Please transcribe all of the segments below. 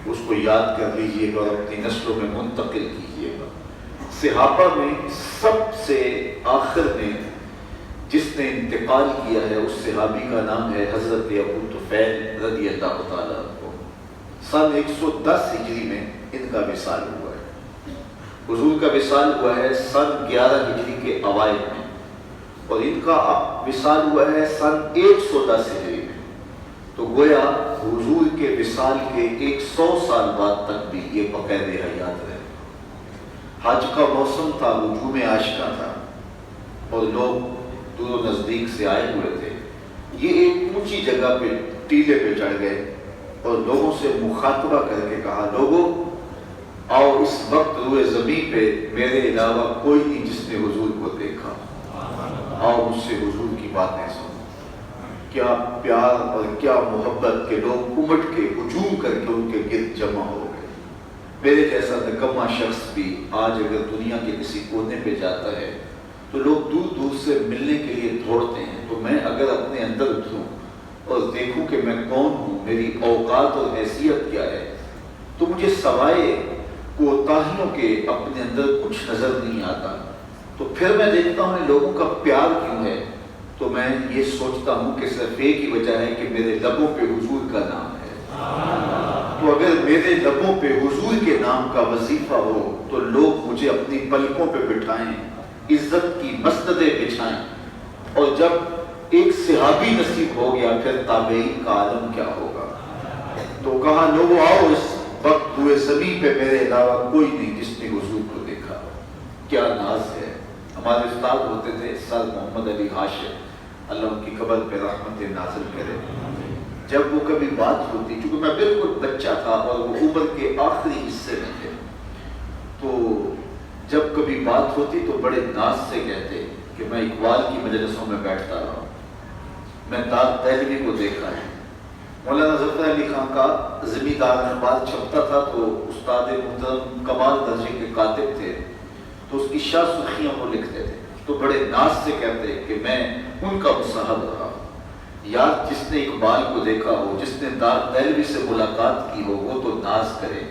اس کو یاد کر لیجئے گا اور اپنی نسلوں میں منتقل کیجئے گا۔ صحابہ میں سب سے آخر میں جس نے انتقال کیا ہے اس صحابی کا نام ہے حضرت ابو طفیل رضی اللہ تعالیٰ عنہ۔ سن 110 ہجری میں ان کا وصال ہوا ہے۔ حضور کا وصال ہوا ہے سن 11 ہجری کے اوائل میں، اور ان کا وصال ہوا ہے سن 110 ہجری میں۔ تو گویا حضور کے وصال کے 100 سال بعد تک بھی یہ بقید حیات رہے۔ حج کا موسم تھا، ہجوم عاشقاں تھا، اور لوگ دور و نزدیک سے آئے ہوئے تھے۔ یہ ایک اونچی جگہ پہ ٹیلے پہ چڑھ گئے اور لوگوں سے مخاطبہ کر کے کہا، لوگوں آؤ اس وقت روئے زمین پہ میرے علاوہ کوئی نہیں جس نے حضور کو دیکھا، آؤ مجھ سے حضور کی باتیں سنو۔ کیا پیار اور کیا محبت کے لوگ امٹ کے ہجوم کر کے ان کے گرد جمع ہو گئے۔ میرے جیسا نکما شخص بھی آج اگر دنیا کے کسی کونے پہ جاتا ہے تو لوگ دور دور سے ملنے کے لیے دوڑتے ہیں، تو میں اگر اپنے اندر اتروں اور دیکھوں کہ میں کون ہوں، میری اوقات اور حیثیت کیا ہے، تو مجھے سوائے کوتاہیوں کے اپنے اندر کچھ نظر نہیں آتا۔ تو پھر میں دیکھتا ہوں ان لوگوں کا پیار کیوں ہے، تو میں یہ سوچتا ہوں کہ صرف ایک ہی وجہ ہے کہ میرے لبوں پہ حضور کا نام ہے۔ تو اگر میرے لبوں پہ حضور کے نام کا وظیفہ ہو تو لوگ مجھے اپنی پلکوں پہ بٹھائیں، عزت کی مسندیں بچھائیں۔ اور جب ایک صحابی نصیب ہو گیا پھر تابعین کا عالم کیا ہوگا۔ تو کہا، لوگوں آؤ اس وقت ہوئے زمین پہ میرے علاوہ کوئی نہیں جس نے حضور کو دیکھا۔ کیا ناز ہے۔ ہمارے استاد ہوتے تھے سر محمد علی ہاشم، اللہ ان کی قبر پہ رحمت نازل کرے۔ جب وہ کبھی بات ہوتی، چونکہ میں بالکل بچہ تھا اور وہ عمر کے آخری حصے میں تھے، تو جب کبھی بات ہوتی تو بڑے ناز سے کہتے کہ میں اقبال کی مجلسوں میں بیٹھتا رہا ہوں، میں داد دہلوی کو دیکھا ہے۔ مولانا ظفر علی خان کا زمیندار اخبار چھپتا تھا تو استاد محترم کمال درجے کے کاتب تھے، تو اس کی شاہ سرخیاں وہ لکھتے تھے، تو بڑے ناز سے کہتے کہ میں ان کا مصاحب رہا ہوں۔ یار جس نے اقبال کو دیکھا ہو، جس نے داد دہلوی سے ملاقات کی ہو، وہ تو ناز کرے،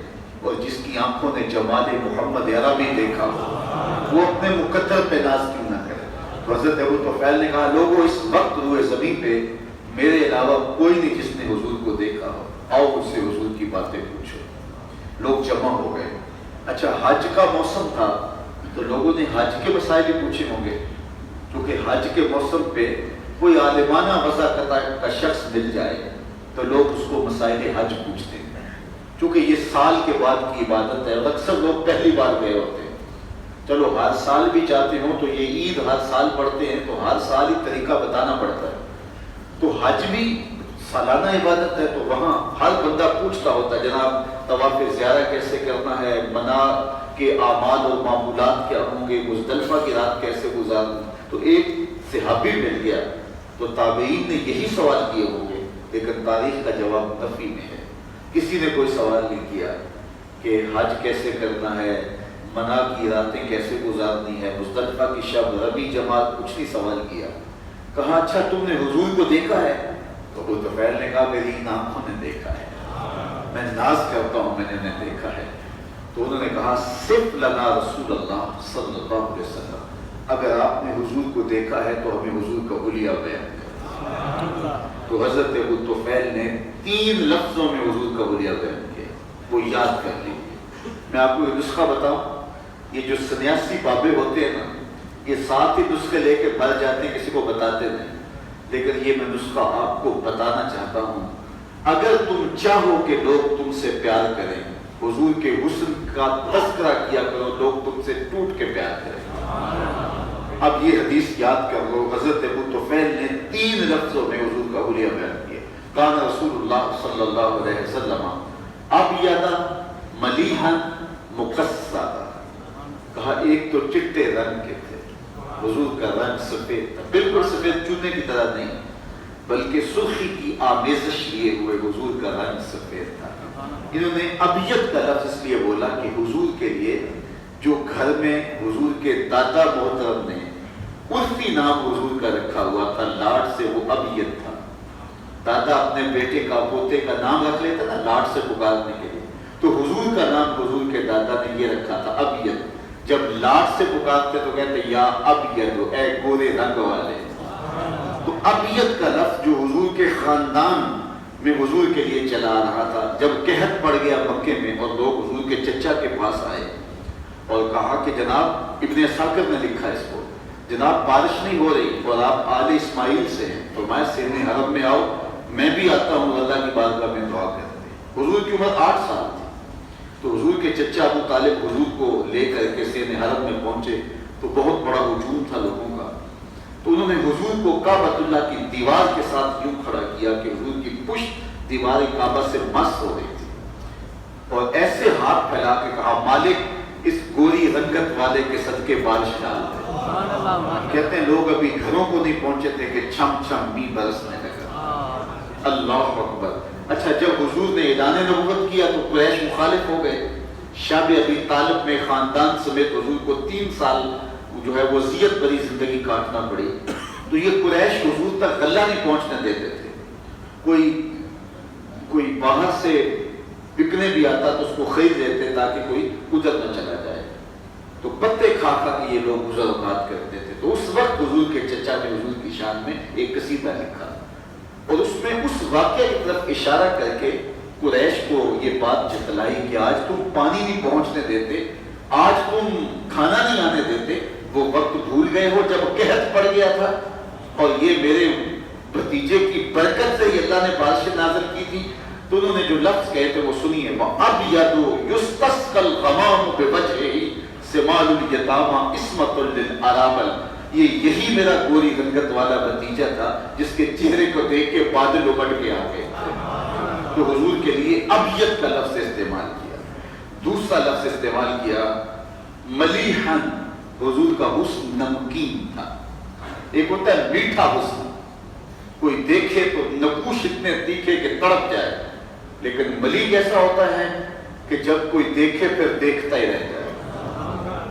اور جس کی آنکھوں نے جمال محمد عربی دیکھا ہو وہ اپنے مقدر پہ ناز کیوں نہ کرے۔ تو حضرت ابو طفیل نے کہا، لوگوں اس وقت روئے زمین پہ میرے علاوہ کوئی نہیں جس نے حضور کو دیکھا ہو، آؤ مجھ سے حضور کی باتیں پوچھو۔ لوگ جمع ہو گئے۔ اچھا حج کا موسم تھا تو لوگوں نے حج کے مسائل بھی پوچھے ہوں گے، کیونکہ حج کے موسم پہ کوئی عالمانہ وضاحت کا شخص مل جائے تو لوگ اس کو مسائل حج پوچھتے ہیں، چونکہ یہ سال کے بعد کی عبادت ہے، اکثر لوگ پہلی بار گئے ہوتے ہیں۔ چلو ہر سال بھی جاتے ہوں تو یہ عید ہر سال پڑھتے ہیں تو ہر سال ہی طریقہ بتانا پڑتا ہے، تو حج بھی سالانہ عبادت ہے، تو وہاں ہر بندہ پوچھتا ہوتا ہے، جناب طواف زیارہ کیسے کرنا ہے، منا کے اعمال اور معمولات کیا ہوں گے، مزدلفہ کی رات کیسے گزاروں۔ تو ایک صحابی مل گیا تو تابعین نے یہی سوال کیے ہوں گے، لیکن تاریخ کا جواب نفی میں ہے۔ کسی نے کوئی سوال نہیں کیا کہ حج کیسے کرنا ہے، منا کی راتیں کیسے گزارنی ہے، مزدلفہ کی شب، ربی جماعت، کچھ نہیں سوال کیا۔ کہا، اچھا تم نے حضور کو دیکھا ہے؟ تو ابو طفیل نے کہا، میری ان آنکھوں نے دیکھا ہے، میں ناز کرتا ہوں میں نے انہیں دیکھا ہے۔ تو انہوں نے کہا، صرف لنا رسول اللہ صلی اللہ علیہ وسلم، اگر آپ نے حضور کو دیکھا ہے تو ہمیں حضور کا حلیہ بیان کریں۔ تو حضرت ابو طفیل نے 3 لفظوں میں حضور کا حلیہ بیان کیا، وہ یاد کر لیجیے۔ میں آپ کو یہ نسخہ بتاؤں، یہ جو سنیاسی بابے ہوتے ہیں نا، یہ 7 ہی نسخے لے کے مر جاتے ہیں، کسی کو بتاتے نہیں، لیکن یہ میں نسخہ آپ کو بتانا چاہتا ہوں۔ اگر تم چاہو کہ لوگ تم سے پیار کریں، حضور کے حسن کا تذکرہ کیا کرو، لوگ تم سے ٹوٹ کے پیار کریں۔ اب یہ حدیث یاد کر لو، حضرت ابو طفیل نے 3 لفظوں میں حضور کا حلیہ بیان کیا۔ کان رسول اللہ صلی اللہ علیہ وسلم ابیض ملیحا مقصدا، کہا ایک تو چٹے رنگ کے تھے، حضور کا رنگ سفید تھا، بالکل سفید چونے کی طرح نہیں، بلکہ سرخی کی آمیزش لیے ہوئے حضور کا رنگ سفید تھا۔ انہوں نے ابیض کا لفظ اس لیے بولا کہ حضور کے لیے جو گھر میں حضور کے دادا محترم نے عرفی نام حضور کا رکھا ہوا تھا، لاڈ سے وہ ابیض تھا۔ دادا اپنے بیٹے کا پوتے کا نام رکھ لیتا نا لاڈ سے پکارنے کے لیے، کا نام حضور کے دادا نے یہ رکھا تھا ابید. جب لاٹ سے پکارتے تو کہتے یا ابید، اے گورے رنگ والے. تو ابید کا لفظ جو حضور کے خاندان میں حضور کے لیے چلا آ رہا تھا، جب قحط پڑ گیا مکے میں اور لوگ حضور کے چچا کے پاس آئے اور کہا کہ جناب، ابن اساکر نے لکھا اس کو، جناب بارش نہیں ہو رہی اور آپ آل اسماعیل سے ہیں، فرمایا سین حرم میں آؤ، میں بھی آتا ہوں، اللہ کی بارگاہ میں دعا کرتے. حضور کی عمر 8 سال تھی. تو حضور کے چچا ابو طالب حضور کو لے کر کے سین حرم میں پہنچے تو بہت بڑا ہجوم تھا لوگوں کا. تو انہوں نے حضور کو کعبۃ اللہ کی دیوار کے ساتھ یوں کھڑا کیا کہ حضور کی پشت دیوار کعبہ سے مس ہو رہی تھی، اور ایسے ہاتھ پھیلا کے کہا مالک اس گوری رنگت والے کے صدقے بارش ڈال دے. کہتے ہیں لوگ ابھی گھروں کو نہیں پہنچے تھے کہ چھم چھم می برسنے لگا. اللہ اکبر. اچھا، جب حضور نے اعلان نبوت کیا تو قریش مخالف ہو گئے. شاب ابی طالب میں خاندان سمیت حضور کو 3 سال جو ہے وہ ذیت بری زندگی کاٹنا پڑی. تو یہ قریش حضور تک غلہ نہیں پہنچنے دیتے تھے. کوئی باہر سے بکنے بھی آتا تو اس کو خرید لیتے تاکہ کوئی ادھر نہ چلا جائے. تو پتے کھا کھا کے یہ لوگ گزر اوقات کرتے تھے. تو اس وقت حضور کے چچا نے حضور کی شان میں ایک قصیدہ لکھا اور اس میں اس واقعے کی طرف اشارہ کر کے قریش کو یہ بات جتلائی کہ آج تم پانی نہیں پہنچنے دیتے، آج تم کھانا نہیں آنے دیتے. وہ وقت بھول گئے ہو جب قحط پڑ گیا تھا اور یہ میرے بھتیجے کی برکت سے اللہ نے بارش نازل کی تھی. تو انہوں نے جو لفظ کہے تھے وہ سنیے، وَأَبْيَضُ يُسْتَسْقَى الْغَمَامُ بِوَجْهِهِ سِمَالُ الْيَتَامَى عِصْمَةٌ لِلْأَرَامِلِ. یہی میرا گوری رنگت والا بھتیجا تھا جس کے چہرے کو دیکھ کے بادل امڑ کے آ گئے. تو حضور کے لیے ابیض کا لفظ استعمال کیا. دوسرا لفظ استعمال کیا ملیحن. حضور کا حسن نمکین تھا. ایک ہوتا ہے میٹھا حسن، کوئی دیکھے تو نقوش اتنے تیکھے کہ تڑپ جائے، لیکن ملیح ایسا ہوتا ہے کہ جب کوئی دیکھے پھر دیکھتا ہی رہ جائے.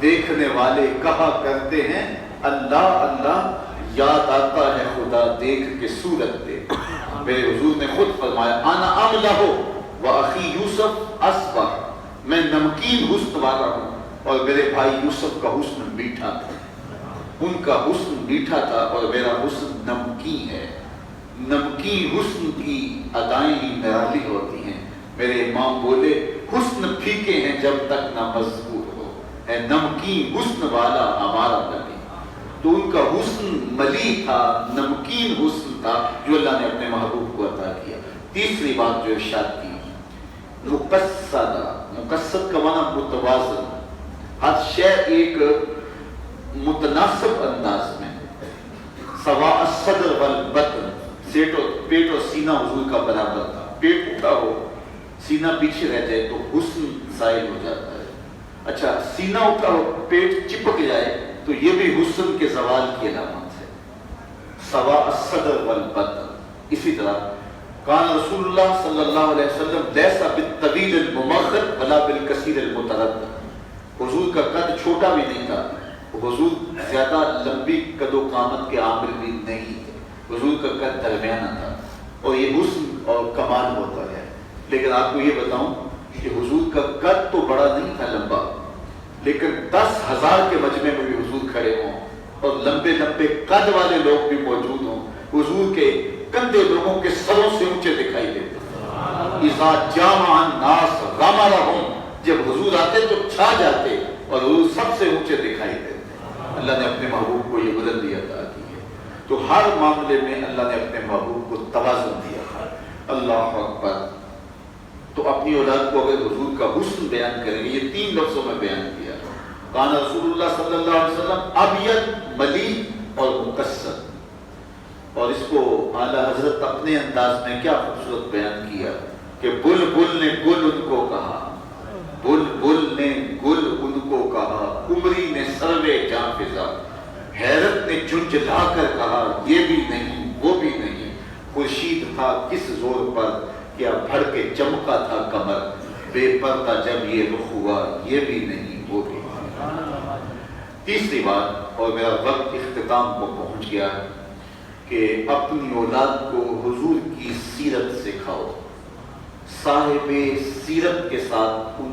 دیکھنے والے کہا کرتے ہیں اللہ اللہ، یاد آتا ہے خدا دیکھ کے صورت دے. میرے حضور نے خود فرمایا انا املہ واخی یوسف اصبر، میں نمکین حسن والا ہوں اور میرے بھائی یوسف کا حسن میٹھا تھا. ان کا حسن میٹھا تھا اور میرا حسن نمکین ہے. نمکین حسن کی ادائیں ہی نرالی ہوتی ہیں. میرے امام بولے حسن پھیکے ہیں جب تک نہ مذکور ہو، اے نمکین حسن والا ہمارا نبی. تو ان کا حسن ملیح تھا، نمکین حسن تھا جو اللہ نے اپنے محبوب کو عطا کیا. تیسری بات جو ارشاد کی مقصدہ. مقصد کا معنی متوازن، ہر شے ایک متناسب انداز میں. سوا الصدر والبطن، پیٹ اور سینہ حضور کا برابر تھا. پیٹ اٹھا ہو سینہ پیچھے رہ جائے تو حسن زائل ہو جاتا ہے. اچھا، سینہ اٹھا ہو پیٹ چپک جائے تو یہ بھی حسن کے زوال کی علامت ہے. سوا الصدر والبطن. اسی طرح کان رسول اللہ صلی اللہ علیہ وسلم لیس بالطویل الممخد ولا بالکثیر المتردد. حضور کا قد چھوٹا بھی نہیں تھا، حضور زیادہ لمبی قد و قامت کے عامل بھی نہیں تھے. حضور کا قد درمیانہ تھا اور یہ حسن اور کمال ہوتا ہے. لیکن آپ کو یہ بتاؤں کہ حضور کا قد تو بڑا نہیں تھا لمبا، لیکن 10,000 کے مجمع میں بھی حضور کھڑے ہوں اور لمبے لمبے قد والے لوگ بھی موجود ہوں، حضور کے کندھے لوگوں کے سروں سے اونچے دکھائی دیتے. اذا جامع الناس غمرهم، جب حضور آتے تو چھا جاتے اور حضور سب سے اونچے دکھائی دیتے. اللہ نے اپنے محبوب کو یہ بلندی عطا کی ہے. تو ہر معاملے میں اللہ نے اپنے محبوب کو توازن دیا ہے. اللہ اکبر. تو اپنی اولاد کو اگر حضور کا حسن بیان کریں گے، یہ 3 لفظوں میں بیان کیا. کان رسول اللہ صلی اللہ علیہ وسلم ابیض، ملیح اور مقصد. اور اس کو اعلیٰ حضرت اپنے انداز میں کیا خوبصورت بیان کیا کہ بلبل نے گل ان کو کہا، بلبل نے گل ان کو کہا، قمری نے سروے جاں فضا. حیرت نے جھنجھلا کر کہا یہ بھی نہیں وہ بھی نہیں. خورشید تھا کس زور پر کیا بھڑ کے چمکا تھا کمر. بے پردہ جب یہ رخ ہوا یہ بھی نہیں وہ بھی نہیں. تیسری بات، اور میرا وقت اختتام کو پہنچ گیا، کہ اپنی اولاد کو حضور کی سیرت سکھاؤ. صاحب سیرت کے ساتھ ان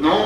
9